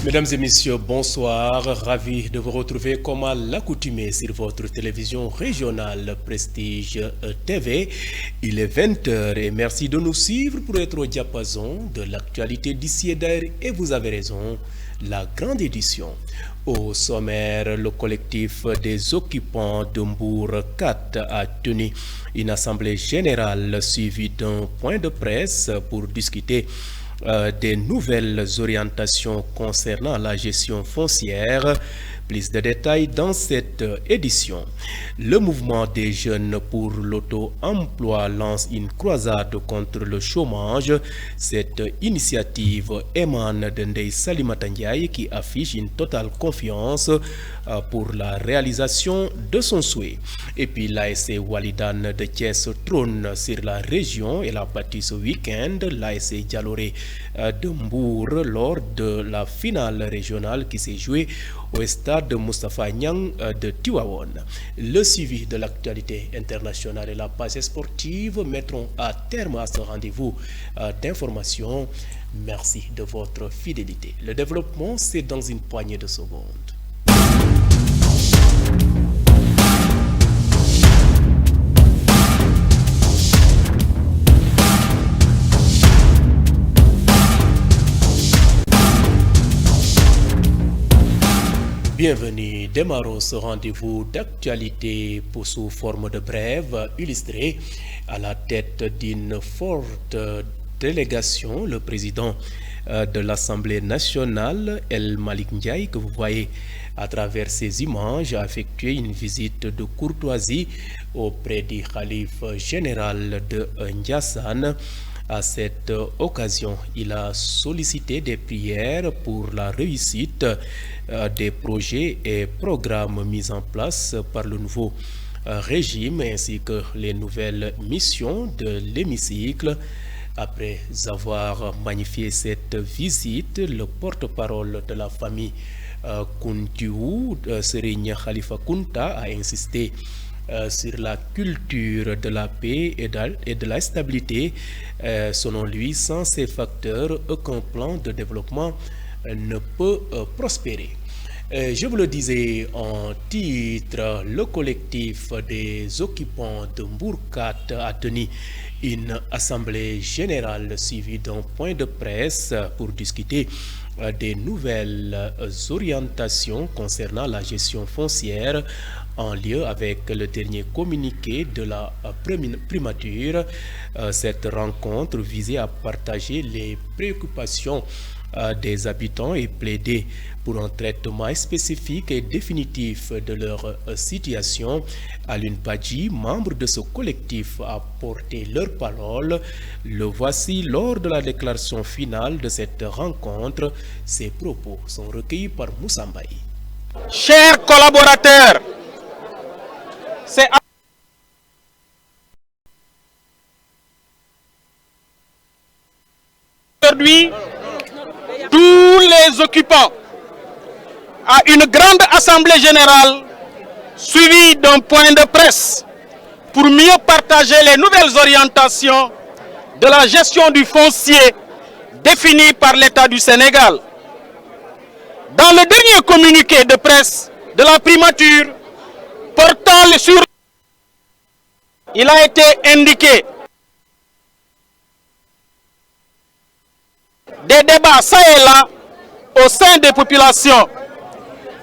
Mesdames et messieurs, bonsoir. Ravi de vous retrouver comme à l'accoutumée sur votre télévision régionale Prestige TV. Il est 20h et merci de nous suivre pour être au diapason de l'actualité d'ici et d'ailleurs. Et vous avez raison, la grande édition. Au sommaire, le collectif des occupants de Mbour 4 a tenu une assemblée générale suivie d'un point de presse pour discuter des nouvelles orientations concernant la gestion foncière. Plus de détails dans cette édition. Le mouvement des jeunes pour l'auto-emploi lance une croisade contre le chômage. Cette initiative émane de Ndeye Salimata Ndiaye qui affiche une totale confiance pour la réalisation de son souhait. Et puis l'ASC Walidane de Thiès trône sur la région et l'a battu ce week-end. L'ASC Dialoré de Mbour lors de la finale régionale qui s'est jouée au stade de Moustapha Niang de Tivaouane. Le suivi de l'actualité internationale et la passe sportive mettront à terme à ce rendez-vous d'information. Merci de votre fidélité. Le développement, c'est dans une poignée de secondes. Bienvenue, démarrons ce rendez-vous d'actualité sous forme de brève illustrée à la tête d'une forte délégation, le président de l'Assemblée nationale, El Malik Ndiaye, que vous voyez à travers ces images, a effectué une visite de courtoisie auprès du khalife général de Ndiassane. À cette occasion, il a sollicité des prières pour la réussite des projets et programmes mis en place par le nouveau régime ainsi que les nouvelles missions de l'hémicycle. Après avoir magnifié cette visite, le porte-parole de la famille Kountiou, Serigne Khalifa Kounta, a insisté sur la culture de la paix et de la stabilité. Selon lui, sans ces facteurs, aucun plan de développement ne peut prospérer. Je vous le disais en titre, le collectif des occupants de Mbour 4 a tenu une assemblée générale suivie d'un point de presse pour discuter des nouvelles orientations concernant la gestion foncière en lien avec le dernier communiqué de la primature. Cette rencontre visait à partager les préoccupations des habitants et plaider pour un traitement spécifique et définitif de leur situation. Alun Badji, membre de ce collectif, a porté leur parole. Le voici lors de la déclaration finale de cette rencontre. Ces propos sont recueillis par Moussa Mbaye. Chers collaborateurs, c'est aujourd'hui tous les occupants à une grande assemblée générale suivie d'un point de presse pour mieux partager les nouvelles orientations de la gestion du foncier définies par l'État du Sénégal. Dans le dernier communiqué de presse de la primature portant sur, il a été indiqué des débats ça et là au sein des populations.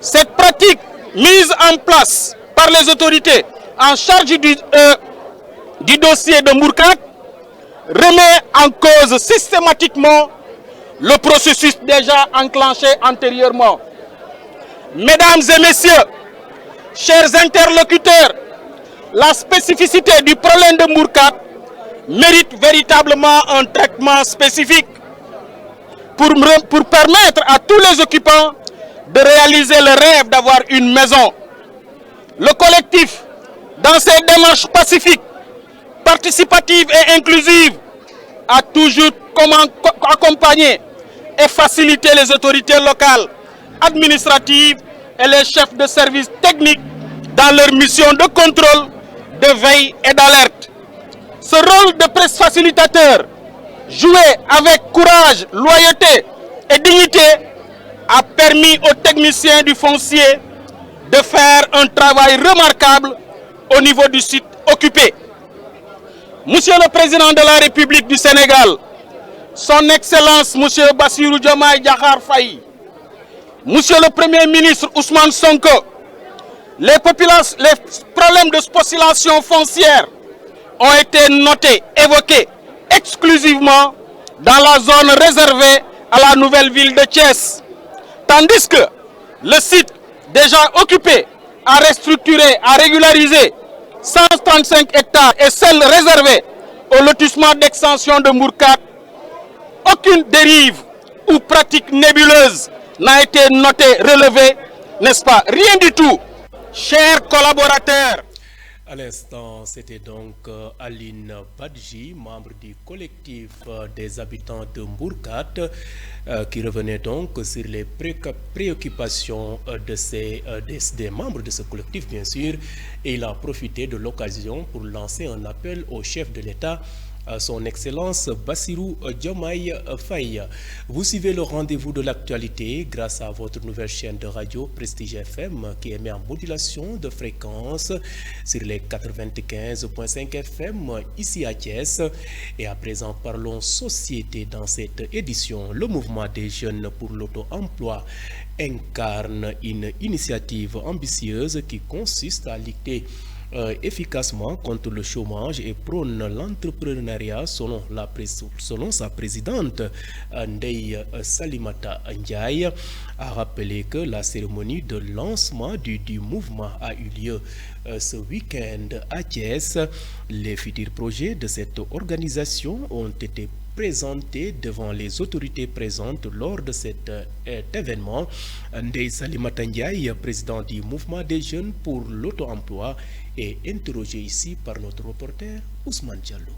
Cette pratique mise en place par les autorités en charge du dossier de Mbour 4 remet en cause systématiquement le processus déjà enclenché antérieurement. Mesdames et messieurs, chers interlocuteurs, la spécificité du problème de Mbour 4 mérite véritablement un traitement spécifique pour permettre à tous les occupants de réaliser le rêve d'avoir une maison. Le collectif, dans ses démarches pacifiques, participatives et inclusives, a toujours accompagné et facilité les autorités locales, administratives et les chefs de services techniques dans leur mission de contrôle, de veille et d'alerte. Ce rôle de presse facilitateur, joué avec courage, loyauté et dignité, a permis aux techniciens du foncier de faire un travail remarquable au niveau du site occupé. Monsieur le Président de la République du Sénégal, Son Excellence Monsieur Bassirou Diomaye Diakhar Faye, Monsieur le Premier ministre Ousmane Sonko, les problèmes de spéculation foncière ont été notés, évoqués exclusivement dans la zone réservée à la nouvelle ville de Thiès. Tandis que le site déjà occupé a restructuré, a régularisé 135 hectares et celle réservée au lotissement d'extension de Mbourkat, aucune dérive ou pratique nébuleuse n'a été notée, relevée, n'est-ce pas? Rien du tout. Chers collaborateurs. À l'instant, c'était donc Aline Badji, membre du collectif des habitants de Mbourkat, qui revenait donc sur les préoccupations des membres de ce collectif, bien sûr, et il a profité de l'occasion pour lancer un appel au chef de l'État, Son Excellence Bassirou Diomaye Faye. Vous suivez le rendez-vous de l'actualité grâce à votre nouvelle chaîne de radio Prestige FM qui émet en modulation de fréquence sur les 95.5 FM ici à Thiès. Et à présent, parlons société dans cette édition. Le mouvement des jeunes pour l'auto-emploi incarne une initiative ambitieuse qui consiste à lutter efficacement contre le chômage et prône l'entrepreneuriat selon sa présidente Ndeye Salimata Ndiaye a rappelé que la cérémonie de lancement du mouvement a eu lieu ce week-end à Thiès. Les futurs projets de cette organisation ont été présentés devant les autorités présentes lors de cet événement. Ndeye Salimata Ndiaye, président du mouvement des jeunes pour l'auto-emploi, est interrogé ici par notre reporter Ousmane Diallo.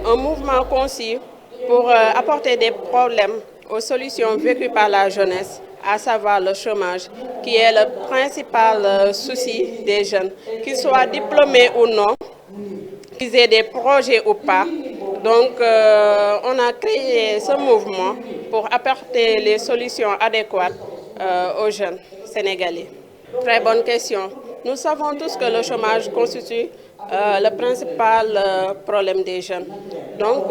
Un mouvement conçu pour apporter des problèmes aux solutions vécues par la jeunesse, à savoir le chômage, qui est le principal souci des jeunes, qu'ils soient diplômés ou non, qu'ils aient des projets ou pas. Donc, on a créé ce mouvement pour apporter les solutions adéquates aux jeunes sénégalais. Très bonne question. Nous savons tous que le chômage constitue le principal problème des jeunes. Donc,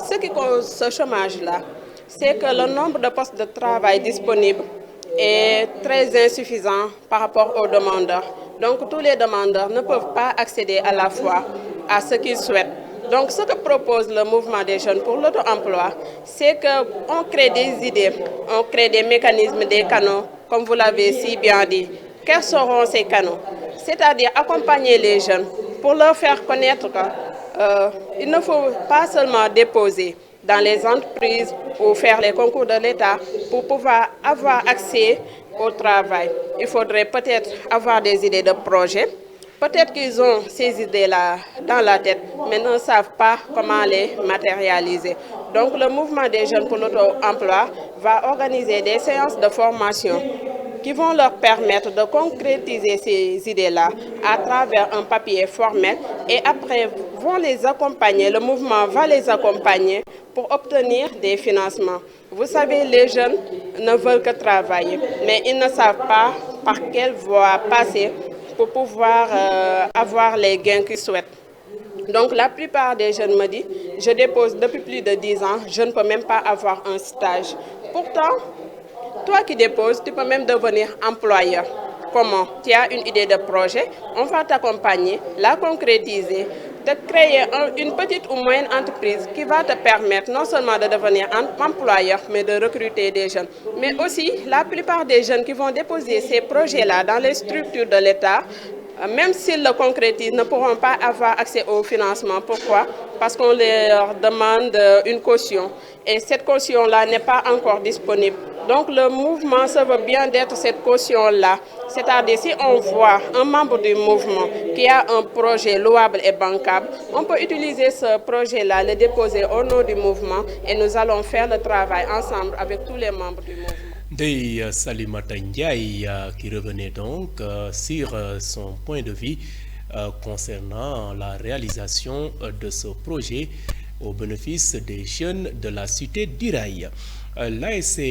ce qui cause ce chômage-là, c'est que le nombre de postes de travail disponibles est très insuffisant par rapport aux demandeurs. Donc, tous les demandeurs ne peuvent pas accéder à la fois à ce qu'ils souhaitent. Donc, ce que propose le mouvement des jeunes pour l'auto-emploi, c'est qu'on crée des idées, on crée des mécanismes, des canaux, comme vous l'avez si bien dit. Quels seront ces canaux? C'est-à-dire accompagner les jeunes pour leur faire connaître qu'il ne faut pas seulement déposer dans les entreprises ou faire les concours de l'État pour pouvoir avoir accès au travail. Il faudrait peut-être avoir des idées de projet. Peut-être qu'ils ont ces idées-là dans la tête, mais ne savent pas comment les matérialiser. Donc le mouvement des jeunes pour l'auto-emploi va organiser des séances de formation qui vont leur permettre de concrétiser ces idées-là à travers un papier formel et après vont les accompagner, le mouvement va les accompagner pour obtenir des financements. Vous savez, les jeunes ne veulent que travailler, mais ils ne savent pas par quelle voie passer pour pouvoir avoir les gains qu'ils souhaitent. Donc la plupart des jeunes me disent, je dépose depuis plus de 10 ans, je ne peux même pas avoir un stage. Pourtant, toi qui déposes, tu peux même devenir employeur. Comment? Tu as une idée de projet, on va t'accompagner, la concrétiser, de créer une petite ou moyenne entreprise qui va te permettre non seulement de devenir employeur, mais de recruter des jeunes. Mais aussi, la plupart des jeunes qui vont déposer ces projets-là dans les structures de l'État, même s'ils le concrétisent, ne pourront pas avoir accès au financement. Pourquoi? Parce qu'on leur demande une caution. Et cette caution-là n'est pas encore disponible. Donc le mouvement se veut bien d'être cette caution-là. C'est-à-dire si on voit un membre du mouvement qui a un projet louable et bancable, on peut utiliser ce projet-là, le déposer au nom du mouvement et nous allons faire le travail ensemble avec tous les membres du mouvement. Ndeye Salimata Ndiaye qui revenait donc sur son point de vue concernant la réalisation de ce projet au bénéfice des jeunes de la cité d'Iraï. L'ASC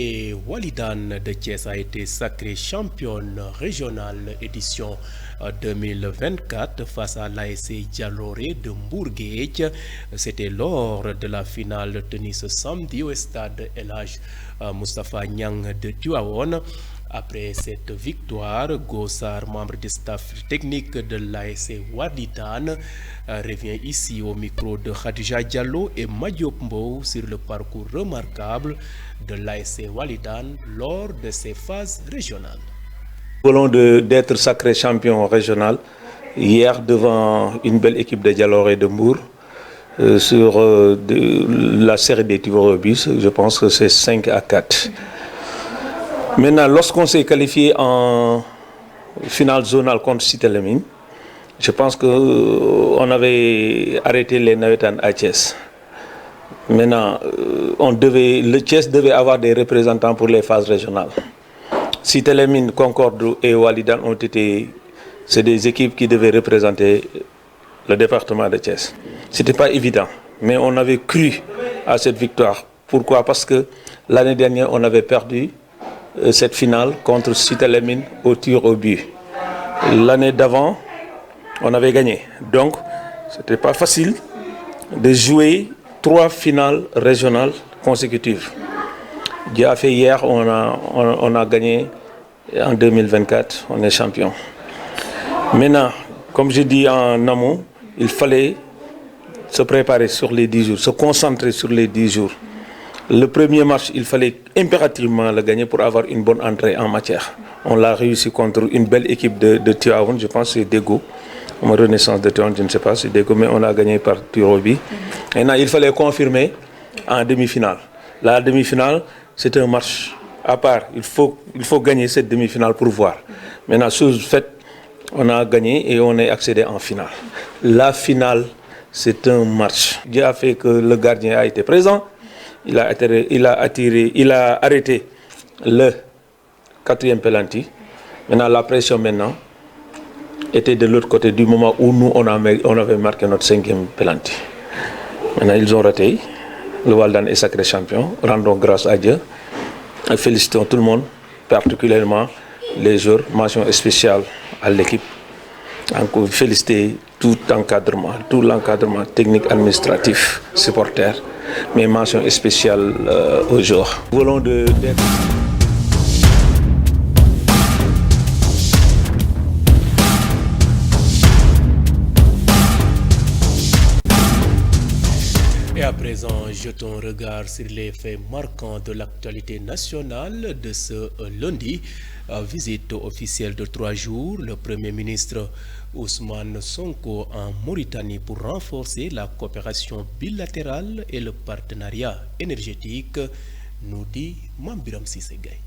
Walidane de Thiès a été sacrée championne régionale édition 2024 face à l'ASC Dialoré de Mbourgueï. C'était lors de la finale tenue ce samedi au stade El Hadj Moustapha Niang de Tivaouane. Après cette victoire, Gossar, membre du staff technique de l'ASC Walidane, revient ici au micro de Khadija Diallo et Madiop Mbow sur le parcours remarquable de l'ASC Walidane lors de ces phases régionales. Nous voulons d'être sacré champion régional hier devant une belle équipe de Dialoré de Mbour sur la série des tirs au but. Je pense que c'est 5-4. Maintenant, lorsqu'on s'est qualifié en finale zonale contre Cité Lamy, je pense qu'on avait arrêté les Navétanes à Thiès. Maintenant, le Thiès devait avoir des représentants pour les phases régionales. Cité Lamy, Concorde et Walidane c'est des équipes qui devaient représenter le département de Thiès. Ce n'était pas évident, mais on avait cru à cette victoire. Pourquoi? Parce que l'année dernière, on avait perdu cette finale contre Cité Lamy au tir au but. L'année d'avant, on avait gagné. Donc, ce n'était pas facile de jouer 3 finales régionales consécutives. Dieu a fait hier, on a gagné en 2024, on est champion. Maintenant, comme je dis en amont, il fallait se préparer sur les 10 jours, se concentrer sur les 10 jours. Le premier match, il fallait impérativement le gagner pour avoir une bonne entrée en matière. On l'a réussi contre une belle équipe de Tivaouane, je pense que c'est Dego. Renaissance de Tivaouane, je ne sais pas si c'est Dego, mais on a gagné par tir au but. Maintenant, il fallait confirmer en demi-finale. La demi-finale, c'est un match à part. Il faut gagner cette demi-finale pour voir. Maintenant, chose faite, on a gagné et on est accédé en finale. La finale, c'est un match. Dieu a fait que le gardien a été présent. Il a arrêté le 4e penalty. Maintenant, la pression était de l'autre côté du moment où nous, on avait marqué notre 5e penalty. Maintenant, ils ont raté. Le Walidane est sacré champion. Rendons grâce à Dieu. Et félicitons tout le monde, particulièrement les joueurs. Mention spéciale à l'équipe. Encore féliciter tout l'encadrement technique, administratif, supporters. Mais mention spéciale aux joueurs. Nous voulons d'être... Et à présent, jetons un regard sur les faits marquants de l'actualité nationale de ce lundi. Visite officielle de 3 jours, le Premier ministre Ousmane Sonko en Mauritanie pour renforcer la coopération bilatérale et le partenariat énergétique, nous dit Mambiram Sissegay.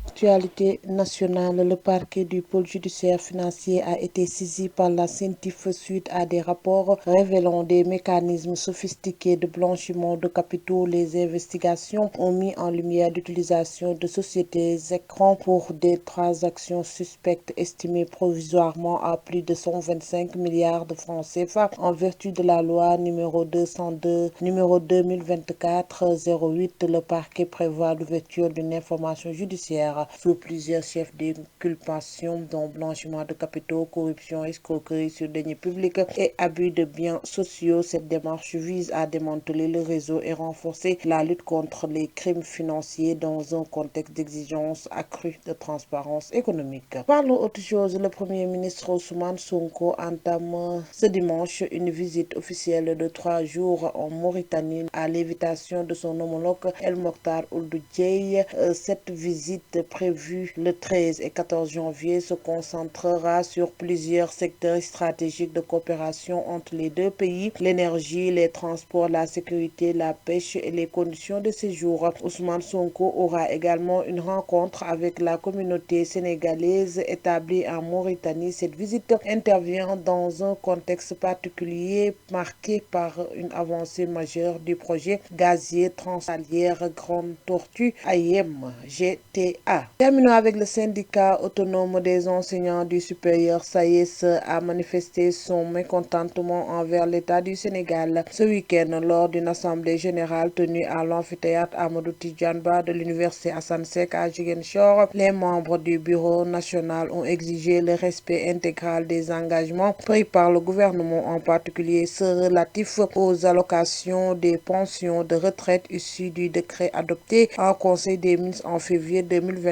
Actualité nationale, le parquet du pôle judiciaire financier a été saisi par la CENTIF suite à des rapports révélant des mécanismes sophistiqués de blanchiment de capitaux. Les investigations ont mis en lumière l'utilisation de sociétés écrans pour des transactions suspectes estimées provisoirement à plus de 125 milliards de francs CFA en vertu de la loi numéro 2024-08. Le parquet prévoit l'ouverture d'une information judiciaire sur plusieurs chefs d'inculpation dont blanchiment de capitaux, corruption, escroquerie sur deniers publics et abus de biens sociaux. Cette démarche vise à démanteler le réseau et renforcer la lutte contre les crimes financiers dans un contexte d'exigence accrue de transparence économique. Parlons autre chose. Le Premier ministre Ousmane Sonko entame ce dimanche une visite officielle de 3 jours en Mauritanie à l'invitation de son homologue El Mokhtar Ould Dieye. Cette visite prévue le 13 et 14 janvier se concentrera sur plusieurs secteurs stratégiques de coopération entre les deux pays: l'énergie, les transports, la sécurité, la pêche et les conditions de séjour. Ousmane Sonko aura également une rencontre avec la communauté sénégalaise établie en Mauritanie. Cette visite intervient dans un contexte particulier marqué par une avancée majeure du projet gazier transalière Grande Tortue AIM GTA. A. Terminons avec le syndicat autonome des enseignants du supérieur SAES a manifesté son mécontentement envers l'État du Sénégal ce week-end lors d'une assemblée générale tenue à l'amphithéâtre Amadou Tidjane Ba de l'université Assane Seck à Ziguinchor. Les membres du bureau national ont exigé le respect intégral des engagements pris par le gouvernement, en particulier ceux relatifs aux allocations des pensions de retraite issues du décret adopté en Conseil des ministres en février 2024.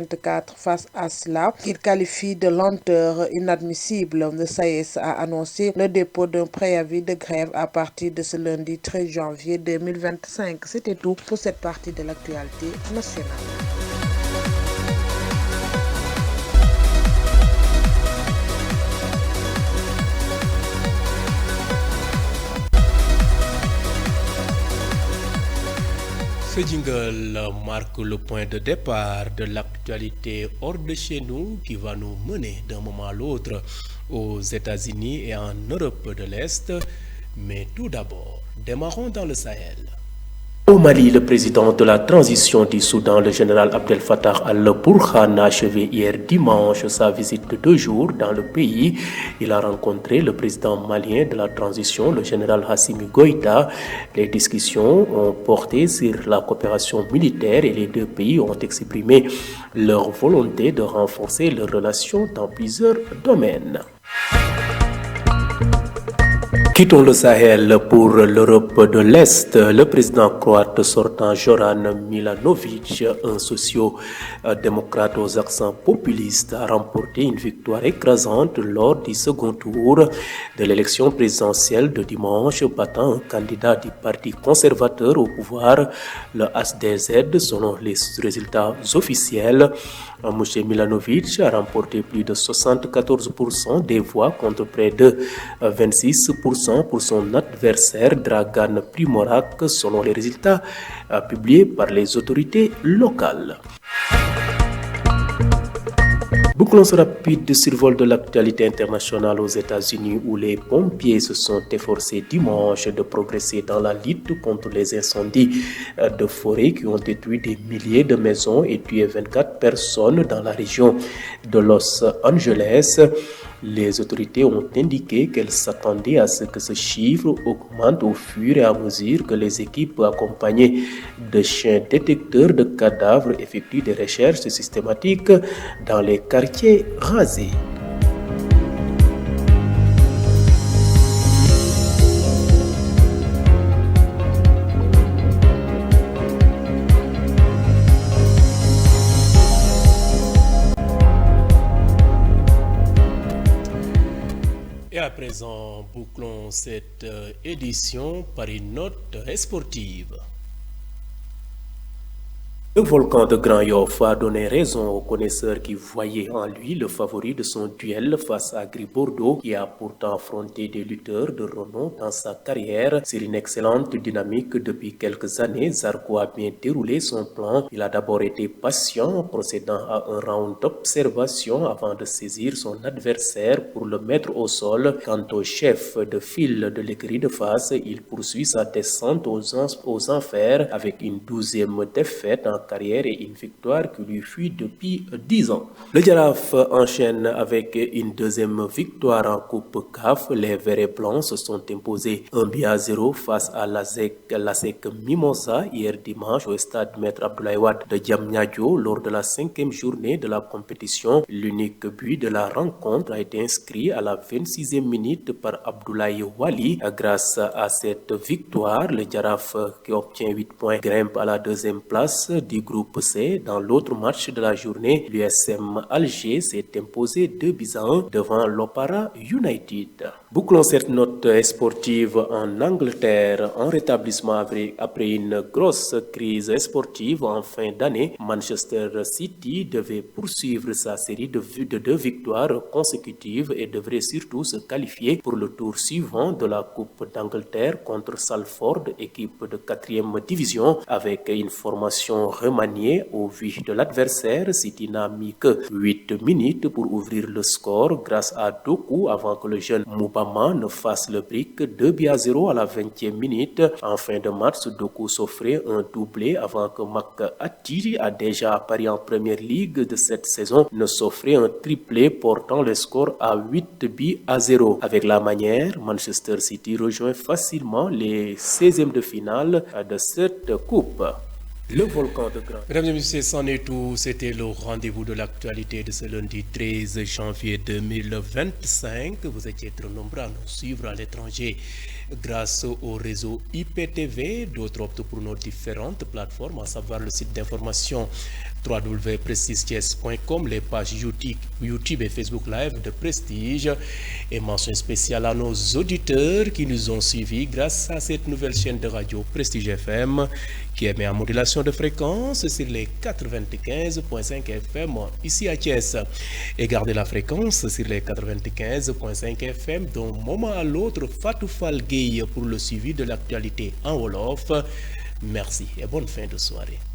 Face à cela, il qualifie de lenteur inadmissible. Le SAES a annoncé le dépôt d'un préavis de grève à partir de ce lundi 13 janvier 2025. C'était tout pour cette partie de l'actualité nationale. Ce jingle marque le point de départ de l'actualité hors de chez nous qui va nous mener d'un moment à l'autre aux États-Unis et en Europe de l'Est. Mais tout d'abord, démarrons dans le Sahel. Au Mali, le président de la transition du Soudan, le général Abdel Fattah al-Burhan, a achevé hier dimanche sa visite de 2 jours dans le pays. Il a rencontré le président malien de la transition, le général Assimi Goïta. Les discussions ont porté sur la coopération militaire et les deux pays ont exprimé leur volonté de renforcer leurs relations dans plusieurs domaines. Quittons le Sahel pour l'Europe de l'Est. Le président croate sortant Zoran Milanović, un socio-démocrate aux accents populistes, a remporté une victoire écrasante lors du second tour de l'élection présidentielle de dimanche, battant un candidat du parti conservateur au pouvoir, le HDZ, selon les résultats officiels. M. Milanović a remporté plus de 74% des voix contre près de 26% pour son adversaire Dragan Primorac, selon les résultats publiés par les autorités locales. Bouclons ce rapide survol de l'actualité internationale aux États-Unis où les pompiers se sont efforcés dimanche de progresser dans la lutte contre les incendies de forêt qui ont détruit des milliers de maisons et tué 24 personnes dans la région de Los Angeles. Les autorités ont indiqué qu'elles s'attendaient à ce que ce chiffre augmente au fur et à mesure que les équipes accompagnées de chiens détecteurs de cadavres effectuent des recherches systématiques dans les quartiers rasés. À présent, bouclons cette édition par une note sportive. Le volcan de Grand Yoff a donné raison aux connaisseurs qui voyaient en lui le favori de son duel face à Gris Bordeaux, qui a pourtant affronté des lutteurs de renom dans sa carrière. Sur une excellente dynamique depuis quelques années, Zarco a bien déroulé son plan. Il a d'abord été patient en procédant à un round d'observation avant de saisir son adversaire pour le mettre au sol. Quant au chef de file de l'écurie de face, il poursuit sa descente aux enfers avec une 12e défaite en carrière et une victoire qui lui fuit depuis 10 ans. Le Jaraaf enchaîne avec une deuxième victoire en Coupe CAF. Les Verts et Blancs se sont imposés 1-0 face à l'ASEC Mimosa hier dimanche au stade Maître Abdoulaye Wade de Diamniadio lors de la 5e journée de la compétition. L'unique but de la rencontre a été inscrit à la 26e minute par Abdoulaye Wali. Grâce à cette victoire, le Jaraaf qui obtient 8 points grimpe à la 2e place du groupe C. Dans l'autre match de la journée, l'USM Alger s'est imposé 2-1 devant l'Opara United. Bouclons cette note sportive en Angleterre. En rétablissement après une grosse crise sportive en fin d'année, Manchester City devait poursuivre sa série de 2 victoires consécutives et devrait surtout se qualifier pour le tour suivant de la Coupe d'Angleterre contre Salford, équipe de 4e division, avec une formation remanié au vu de l'adversaire. City n'a mis que 8 minutes pour ouvrir le score grâce à Doku avant que le jeune Moubama ne fasse le brick. 2-0 à la 20e minute. En fin de match, Doku s'offrait un doublé avant que Mak Attiri, a déjà apparu en première ligue de cette saison, ne s'offrait un triplé portant le score à 8-0. Avec la manière, Manchester City rejoint facilement les 16e de finale de cette coupe. Le volcan de Grand. Mesdames et messieurs, c'en est tout. C'était le rendez-vous de l'actualité de ce lundi 13 janvier 2025. Vous étiez trop nombreux à nous suivre à l'étranger grâce au réseau IPTV. D'autres optent pour nos différentes plateformes, à savoir le site d'information www.prestigethies.com, les pages YouTube et Facebook Live de Prestige. Et mention spéciale à nos auditeurs qui nous ont suivis grâce à cette nouvelle chaîne de radio Prestige FM qui émet en modulation de fréquence sur les 95.5 FM ici à Thiès. Et gardez la fréquence sur les 95.5 FM d'un moment à l'autre. Fatou Fall Gueye pour le suivi de l'actualité en Wolof. Merci et bonne fin de soirée.